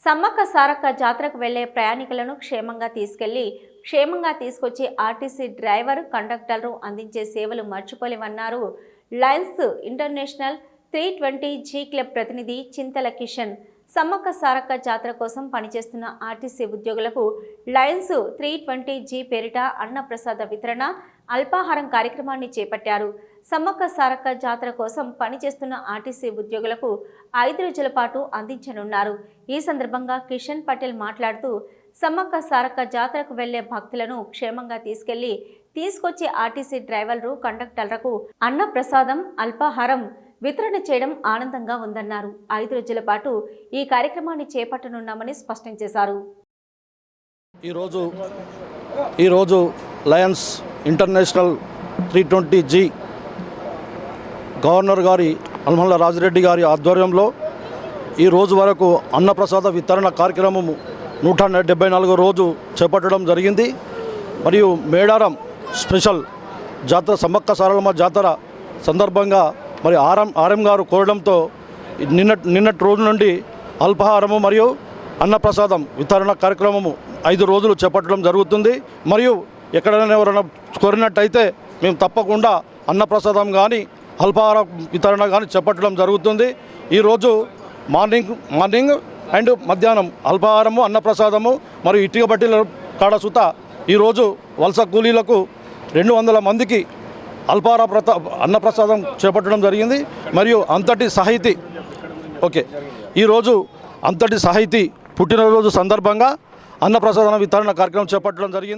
సమ్మక్క సారక్క జాతరకు వెళ్లే ప్రయాణికులను క్షేమంగా తీసుకొచ్చి ఆర్టీసీ డ్రైవర్ కండక్టర్లు అందించే సేవలు మర్చిపోలేవన్నారు లయన్స్ ఇంటర్నేషనల్ 320G క్లబ్ ప్రతినిధి చింతల కిషన్. సమ్మక్క సారక్క జాతర కోసం పనిచేస్తున్న ఆర్టీసీ ఉద్యోగులకు లయన్స్ 320G పేరిట అన్నప్రసాద వితరణ అల్పాహారం కార్యక్రమాన్ని చేపట్టారు. సమ్మక్క సారక్క జాతర కోసం పనిచేస్తున్న ఆర్టీసీ ఉద్యోగులకు 5 రోజుల పాటు అందించనున్నారు. ఈ సందర్భంగా కిషన్ పటేల్ మాట్లాడుతూ సమ్మక్క సారక్క జాతరకు వెళ్లే భక్తులను క్షేమంగా తీసుకొచ్చే ఆర్టీసీ డ్రైవర్లు కండక్టర్లకు అన్నప్రసాదం అల్పాహారం వితరణ చేయడం ఆనందంగా ఉందన్నారు. 5 రోజుల పాటు ఈ కార్యక్రమాన్ని చేపట్టనున్నామని స్పష్టం చేశారు. ఈరోజు లయన్స్ ఇంటర్నేషనల్ 320G గవర్నర్ గారి అల్మల్ల రాజిరెడ్డి గారి ఆధ్వర్యంలో ఈ రోజు వరకు అన్నప్రసాద వితరణ కార్యక్రమం 174 రోజు చేపట్టడం జరిగింది. మరియు మేడారం స్పెషల్ జాతర సమ్మక్క సారలమ్మ జాతర సందర్భంగా మరి ఆర్ఎం గారు కోరడంతో నిన్నటి రోజు నుండి అల్పాహారము మరియు అన్నప్రసాదం వితరణ కార్యక్రమము 5 రోజులు చేపట్టడం జరుగుతుంది. మరియు ఎక్కడైనా ఎవరైనా కోరినట్టయితే మేము తప్పకుండా అన్నప్రసాదం కానీ అల్పాహార వితరణ కానీ చేపట్టడం జరుగుతుంది. ఈరోజు మార్నింగ్ అండ్ మధ్యాహ్నం అల్పాహారము అన్నప్రసాదము మరియు ఇటుక బట్టీల కాడ సుత ఈరోజు వలస కూలీలకు 200 మందికి అన్నప్రసాదం చేపట్టడం జరిగింది. మరియు ఈరోజు అంతటి సాహితీ పుట్టినరోజు సందర్భంగా అన్నప్రసాదం వితరణ కార్యక్రమం చేపట్టడం జరిగింది.